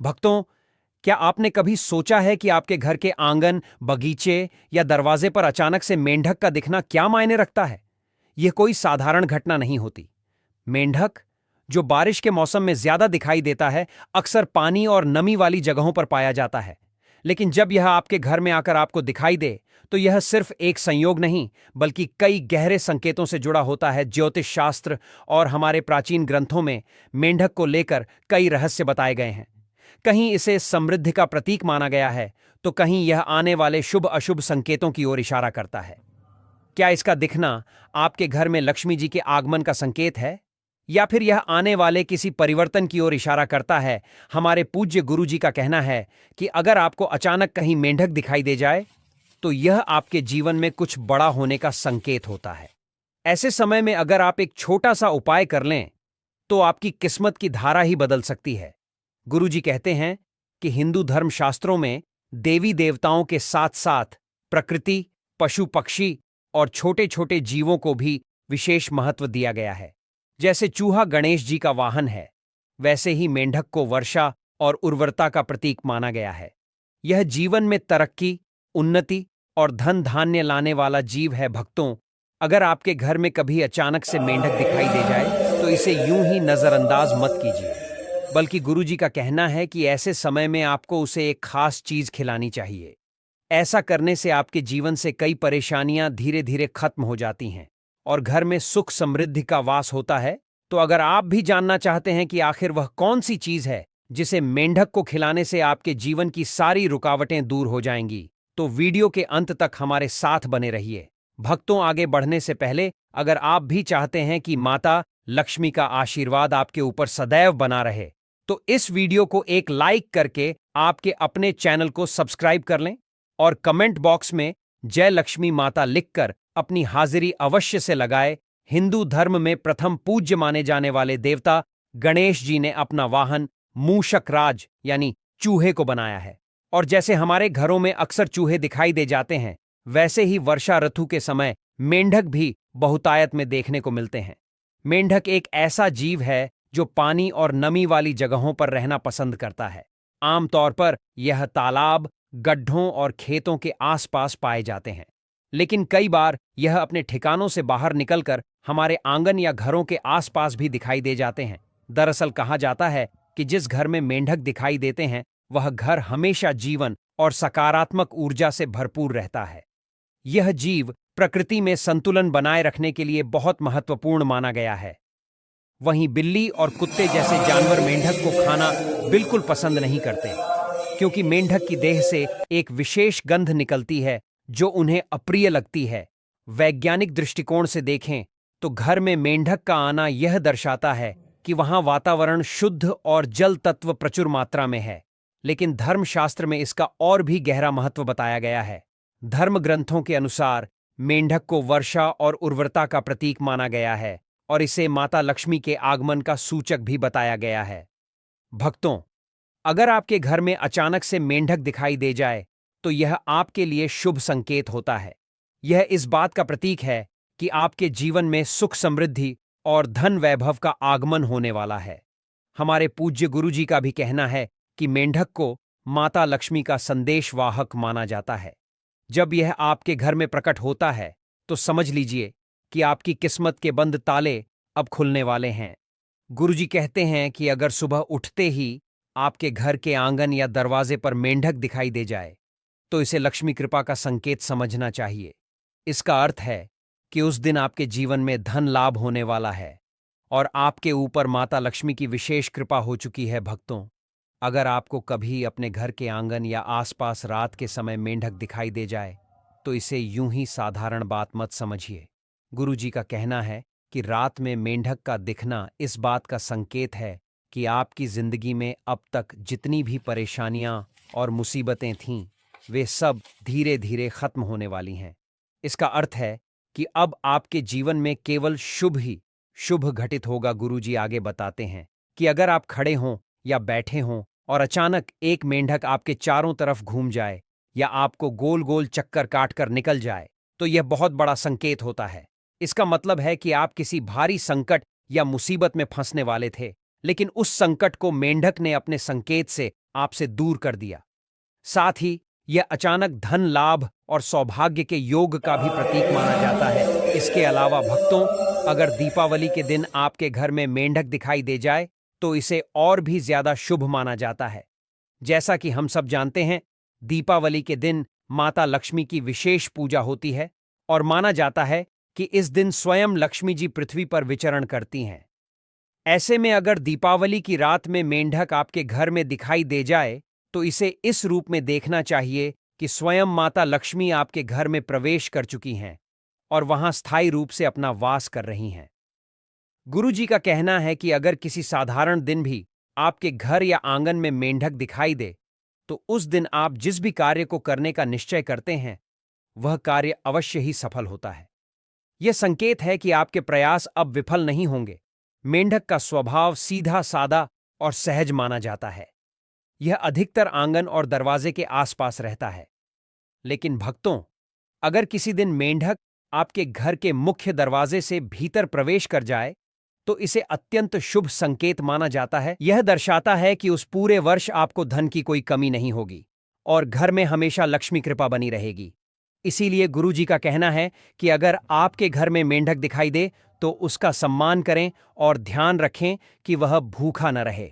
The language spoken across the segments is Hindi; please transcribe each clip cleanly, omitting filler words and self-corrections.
भक्तों, क्या आपने कभी सोचा है कि आपके घर के आंगन, बगीचे या दरवाजे पर अचानक से मेंढक का दिखना क्या मायने रखता है? यह कोई साधारण घटना नहीं होती। मेंढक, जो बारिश के मौसम में ज्यादा दिखाई देता है, अक्सर पानी और नमी वाली जगहों पर पाया जाता है। लेकिन जब यह आपके घर में आकर आपको दिखाई दे, तो यह सिर्फ एक संयोग नहीं, बल्कि कई गहरे संकेतों से जुड़ा होता है। ज्योतिष शास्त्र और हमारे प्राचीन ग्रंथों में मेंढक को लेकर कई रहस्य बताए गए हैं। कहीं इसे समृद्धि का प्रतीक माना गया है, तो कहीं यह आने वाले शुभ अशुभ संकेतों की ओर इशारा करता है। क्या इसका दिखना आपके घर में लक्ष्मी जी के आगमन का संकेत है, या फिर यह आने वाले किसी परिवर्तन की ओर इशारा करता है? हमारे पूज्य गुरु जी का कहना है कि अगर आपको अचानक कहीं मेंढक दिखाई दे जाए, तो यह आपके जीवन में कुछ बड़ा होने का संकेत होता है। ऐसे समय में अगर आप एक छोटा सा उपाय कर लें, तो आपकी किस्मत की धारा ही बदल सकती है। गुरु जी कहते हैं कि हिंदू धर्म शास्त्रों में देवी देवताओं के साथ साथ प्रकृति, पशु पक्षी और छोटे छोटे जीवों को भी विशेष महत्व दिया गया है। जैसे चूहा गणेश जी का वाहन है, वैसे ही मेंढक को वर्षा और उर्वरता का प्रतीक माना गया है। यह जीवन में तरक्की, उन्नति और धन धान्य लाने वाला जीव है। भक्तों, अगर आपके घर में कभी अचानक से मेंढक दिखाई दे जाए, तो इसे यूं ही नजरअंदाज मत कीजिए, बल्कि गुरुजी का कहना है कि ऐसे समय में आपको उसे एक खास चीज खिलानी चाहिए। ऐसा करने से आपके जीवन से कई परेशानियां धीरे धीरे खत्म हो जाती हैं और घर में सुख समृद्धि का वास होता है। तो अगर आप भी जानना चाहते हैं कि आखिर वह कौन सी चीज है जिसे मेंढक को खिलाने से आपके जीवन की सारी रुकावटें दूर हो जाएंगी, तो वीडियो के अंत तक हमारे साथ बने रहिए। भक्तों, आगे बढ़ने से पहले अगर आप भी चाहते हैं कि माता लक्ष्मी का आशीर्वाद आपके ऊपर सदैव बना रहे, तो इस वीडियो को एक लाइक करके आपके अपने चैनल को सब्सक्राइब कर लें और कमेंट बॉक्स में जय लक्ष्मी माता लिखकर अपनी हाजिरी अवश्य से लगाए। हिंदू धर्म में प्रथम पूज्य माने जाने वाले देवता गणेश जी ने अपना वाहन मूषक राज यानी चूहे को बनाया है। और जैसे हमारे घरों में अक्सर चूहे दिखाई दे जाते हैं, वैसे ही वर्षा ऋतु के समय मेंढक भी बहुतायत में देखने को मिलते हैं। मेंढक एक ऐसा जीव है जो पानी और नमी वाली जगहों पर रहना पसंद करता है। आमतौर पर यह तालाब, गड्ढों और खेतों के आसपास पाए जाते हैं, लेकिन कई बार यह अपने ठिकानों से बाहर निकलकर हमारे आंगन या घरों के आसपास भी दिखाई दे जाते हैं। दरअसल कहा जाता है कि जिस घर में मेंढक दिखाई देते हैं, वह घर हमेशा जीवन और सकारात्मक ऊर्जा से भरपूर रहता है। यह जीव प्रकृति में संतुलन बनाए रखने के लिए बहुत महत्वपूर्ण माना गया है। वहीं बिल्ली और कुत्ते जैसे जानवर मेंढक को खाना बिल्कुल पसंद नहीं करते, क्योंकि मेंढक की देह से एक विशेष गंध निकलती है जो उन्हें अप्रिय लगती है। वैज्ञानिक दृष्टिकोण से देखें तो घर में मेंढक का आना यह दर्शाता है कि वहां वातावरण शुद्ध और जल तत्व प्रचुर मात्रा में है। लेकिन धर्मशास्त्र में इसका और भी गहरा महत्व बताया गया है। धर्म ग्रंथों के अनुसार मेंढक को वर्षा और उर्वरता का प्रतीक माना गया है और इसे माता लक्ष्मी के आगमन का सूचक भी बताया गया है। भक्तों, अगर आपके घर में अचानक से मेंढक दिखाई दे जाए, तो यह आपके लिए शुभ संकेत होता है। यह इस बात का प्रतीक है कि आपके जीवन में सुख समृद्धि और धन वैभव का आगमन होने वाला है। हमारे पूज्य गुरु जी का भी कहना है कि मेंढक को माता लक्ष्मी का संदेशवाहक माना जाता है। जब यह आपके घर में प्रकट होता है, तो समझ लीजिए कि आपकी किस्मत के बंद ताले अब खुलने वाले हैं। गुरुजी कहते हैं कि अगर सुबह उठते ही आपके घर के आंगन या दरवाजे पर मेंढक दिखाई दे जाए, तो इसे लक्ष्मी कृपा का संकेत समझना चाहिए। इसका अर्थ है कि उस दिन आपके जीवन में धन लाभ होने वाला है और आपके ऊपर माता लक्ष्मी की विशेष कृपा हो चुकी है। भक्तों, अगर आपको कभी अपने घर के आंगन या आसपास रात के समय मेंढक दिखाई दे जाए, तो इसे यूं ही साधारण बात मत समझिए। गुरुजी का कहना है कि रात में मेंढक का दिखना इस बात का संकेत है कि आपकी जिंदगी में अब तक जितनी भी परेशानियां और मुसीबतें थीं, वे सब धीरे धीरे खत्म होने वाली हैं। इसका अर्थ है कि अब आपके जीवन में केवल शुभ ही शुभ घटित होगा। गुरुजी आगे बताते हैं कि अगर आप खड़े हों या बैठे हों और अचानक एक मेंढक आपके चारों तरफ घूम जाए या आपको गोल गोल चक्कर काटकर निकल जाए, तो यह बहुत बड़ा संकेत होता है। इसका मतलब है कि आप किसी भारी संकट या मुसीबत में फंसने वाले थे, लेकिन उस संकट को मेंढक ने अपने संकेत से आपसे दूर कर दिया। साथ ही यह अचानक धन लाभ और सौभाग्य के योग का भी प्रतीक माना जाता है। इसके अलावा भक्तों, अगर दीपावली के दिन आपके घर में मेंढक दिखाई दे जाए तो इसे और भी ज्यादा शुभ माना जाता है। जैसा कि हम सब जानते हैं, दीपावली के दिन माता लक्ष्मी की विशेष पूजा होती है और माना जाता है कि इस दिन स्वयं लक्ष्मी जी पृथ्वी पर विचरण करती हैं। ऐसे में अगर दीपावली की रात में मेंढक आपके घर में दिखाई दे जाए तो इसे इस रूप में देखना चाहिए कि स्वयं माता लक्ष्मी आपके घर में प्रवेश कर चुकी हैं और वहां स्थायी रूप से अपना वास कर रही हैं। गुरुजी का कहना है कि अगर किसी साधारण दिन भी आपके घर या आंगन में मेंढक दिखाई दे तो उस दिन आप जिस भी कार्य को करने का निश्चय करते हैं वह कार्य अवश्य ही सफल होता है। यह संकेत है कि आपके प्रयास अब विफल नहीं होंगे। मेंढक का स्वभाव सीधा सादा और सहज माना जाता है। यह अधिकतर आंगन और दरवाजे के आसपास रहता है। लेकिन भक्तों, अगर किसी दिन मेंढक आपके घर के मुख्य दरवाजे से भीतर प्रवेश कर जाए तो इसे अत्यंत शुभ संकेत माना जाता है। यह दर्शाता है कि उस पूरे वर्ष आपको धन की कोई कमी नहीं होगी और घर में हमेशा लक्ष्मी कृपा बनी रहेगी। इसीलिए गुरुजी का कहना है कि अगर आपके घर में मेंढक दिखाई दे तो उसका सम्मान करें और ध्यान रखें कि वह भूखा न रहे,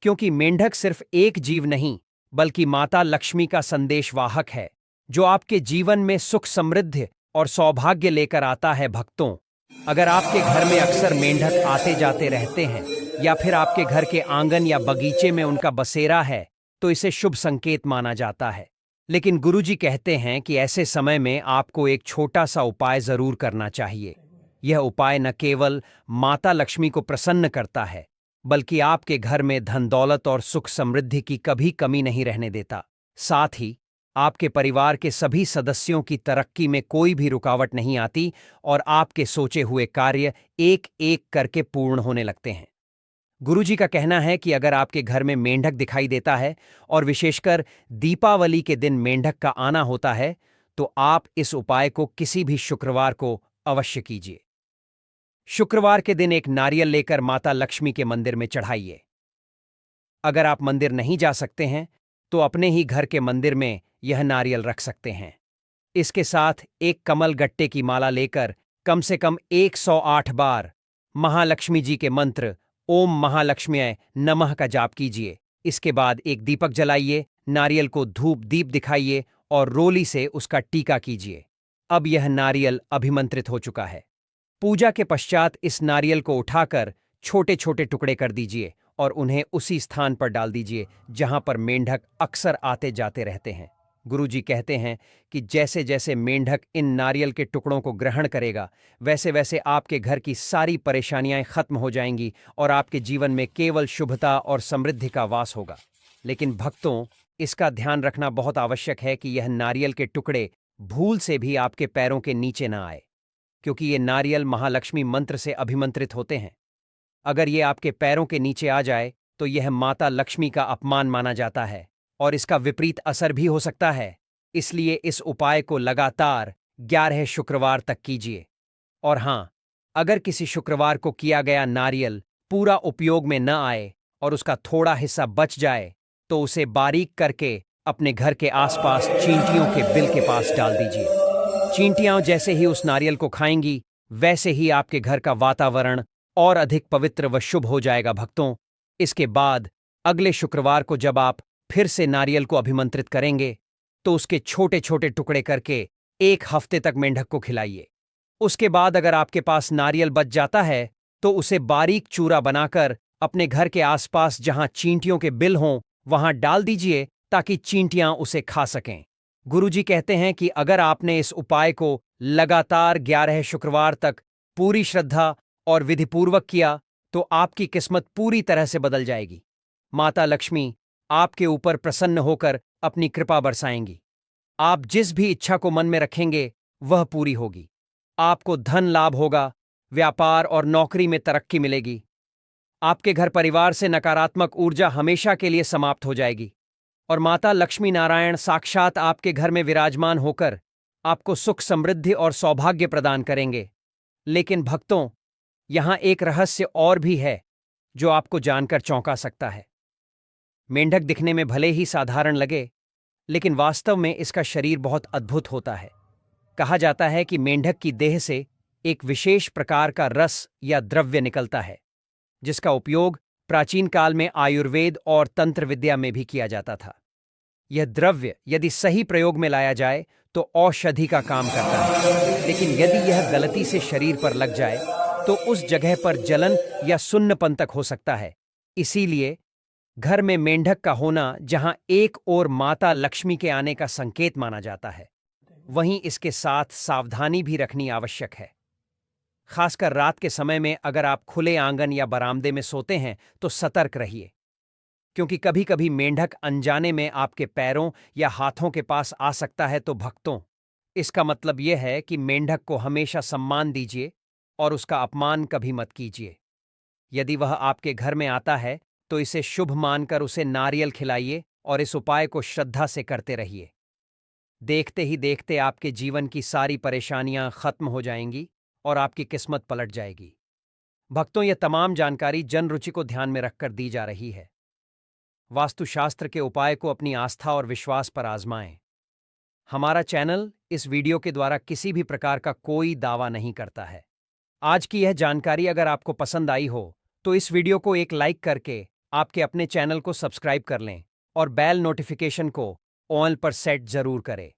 क्योंकि मेंढक सिर्फ एक जीव नहीं बल्कि माता लक्ष्मी का संदेशवाहक है जो आपके जीवन में सुख समृद्धि और सौभाग्य लेकर आता है। भक्तों, अगर आपके घर में अक्सर मेंढक आते जाते रहते हैं या फिर आपके घर के आंगन या बगीचे में उनका बसेरा है तो इसे शुभ संकेत माना जाता है। लेकिन गुरुजी कहते हैं कि ऐसे समय में आपको एक छोटा सा उपाय जरूर करना चाहिए। यह उपाय न केवल माता लक्ष्मी को प्रसन्न करता है बल्कि आपके घर में धन दौलत और सुख समृद्धि की कभी कमी नहीं रहने देता। साथ ही आपके परिवार के सभी सदस्यों की तरक्की में कोई भी रुकावट नहीं आती और आपके सोचे हुए कार्य एक एक करके पूर्ण होने लगते हैं। गुरुजी का कहना है कि अगर आपके घर में मेंढक दिखाई देता है और विशेषकर दीपावली के दिन मेंढक का आना होता है तो आप इस उपाय को किसी भी शुक्रवार को अवश्य कीजिए। शुक्रवार के दिन एक नारियल लेकर माता लक्ष्मी के मंदिर में चढ़ाइए। अगर आप मंदिर नहीं जा सकते हैं तो अपने ही घर के मंदिर में यह नारियल रख सकते हैं। इसके साथ एक कमल गट्टे की माला लेकर कम से कम 108 बार महालक्ष्मी जी के मंत्र ओम महालक्ष्म्यै नमः का जाप कीजिए। इसके बाद एक दीपक जलाइए, नारियल को धूप दीप दिखाइए और रोली से उसका टीका कीजिए। अब यह नारियल अभिमंत्रित हो चुका है। पूजा के पश्चात इस नारियल को उठाकर छोटे छोटे टुकड़े कर दीजिए और उन्हें उसी स्थान पर डाल दीजिए जहां पर मेंढक अक्सर आते जाते रहते हैं। गुरुजी कहते हैं कि जैसे जैसे मेंढक इन नारियल के टुकड़ों को ग्रहण करेगा वैसे वैसे आपके घर की सारी परेशानियां खत्म हो जाएंगी और आपके जीवन में केवल शुभता और समृद्धि का वास होगा। लेकिन भक्तों, इसका ध्यान रखना बहुत आवश्यक है कि यह नारियल के टुकड़े भूल से भी आपके पैरों के नीचे न आए, क्योंकि ये नारियल महालक्ष्मी मंत्र से अभिमंत्रित होते हैं। अगर ये आपके पैरों के नीचे आ जाए तो यह माता लक्ष्मी का अपमान माना जाता है और इसका विपरीत असर भी हो सकता है। इसलिए इस उपाय को लगातार 11 शुक्रवार तक कीजिए। और हां, अगर किसी शुक्रवार को किया गया नारियल पूरा उपयोग में न आए और उसका थोड़ा हिस्सा बच जाए तो उसे बारीक करके अपने घर के आसपास चींटियों के बिल के पास डाल दीजिए। चींटियां जैसे ही उस नारियल को खाएंगी वैसे ही आपके घर का वातावरण और अधिक पवित्र व शुभ हो जाएगा। भक्तों, इसके बाद अगले शुक्रवार को जब आप फिर से नारियल को अभिमंत्रित करेंगे तो उसके छोटे छोटे टुकड़े करके 1 हफ्ते तक मेंढक को खिलाइए। उसके बाद अगर आपके पास नारियल बच जाता है तो उसे बारीक चूरा बनाकर अपने घर के आसपास जहां चींटियों के बिल हों वहां डाल दीजिए ताकि चींटियां उसे खा सकें। गुरुजी कहते हैं कि अगर आपने इस उपाय को लगातार 11 शुक्रवार तक पूरी श्रद्धा और विधिपूर्वक किया तो आपकी किस्मत पूरी तरह से बदल जाएगी। माता लक्ष्मी आपके ऊपर प्रसन्न होकर अपनी कृपा बरसाएंगी। आप जिस भी इच्छा को मन में रखेंगे वह पूरी होगी। आपको धन लाभ होगा, व्यापार और नौकरी में तरक्की मिलेगी। आपके घर परिवार से नकारात्मक ऊर्जा हमेशा के लिए समाप्त हो जाएगी और माता लक्ष्मी नारायण साक्षात आपके घर में विराजमान होकर आपको सुख समृद्धि और सौभाग्य प्रदान करेंगे। लेकिन भक्तों, यहां एक रहस्य और भी है जो आपको जानकर चौंका सकता है। मेंढक दिखने में भले ही साधारण लगे, लेकिन वास्तव में इसका शरीर बहुत अद्भुत होता है। कहा जाता है कि मेंढक की देह से एक विशेष प्रकार का रस या द्रव्य निकलता है, जिसका उपयोग प्राचीन काल में आयुर्वेद और तंत्र विद्या में भी किया जाता था। यह द्रव्य यदि सही प्रयोग में लाया जाए तो औषधि का काम करता है, लेकिन यदि यह गलती से शरीर पर लग जाए तो उस जगह पर जलन या सुन्नपन तक हो सकता है। इसीलिए घर में मेंढक का होना जहां एक ओर माता लक्ष्मी के आने का संकेत माना जाता है, वहीं इसके साथ सावधानी भी रखनी आवश्यक है। खासकर रात के समय में अगर आप खुले आंगन या बरामदे में सोते हैं तो सतर्क रहिए, क्योंकि कभी कभी मेंढक अनजाने में आपके पैरों या हाथों के पास आ सकता है। तो भक्तों, इसका मतलब यह है कि मेंढक को हमेशा सम्मान दीजिए और उसका अपमान कभी मत कीजिए। यदि वह आपके घर में आता है तो इसे शुभ मानकर उसे नारियल खिलाइए और इस उपाय को श्रद्धा से करते रहिए। देखते ही देखते आपके जीवन की सारी परेशानियां खत्म हो जाएंगी और आपकी किस्मत पलट जाएगी। भक्तों, यह तमाम जानकारी जन रुचि को ध्यान में रखकर दी जा रही है। वास्तुशास्त्र के उपाय को अपनी आस्था और विश्वास पर आजमाएं। हमारा चैनल इस वीडियो के द्वारा किसी भी प्रकार का कोई दावा नहीं करता है। आज की यह जानकारी अगर आपको पसंद आई हो तो इस वीडियो को एक लाइक करके आपके अपने चैनल को सब्सक्राइब कर लें और बेल नोटिफिकेशन को ऑल पर सेट जरूर करें।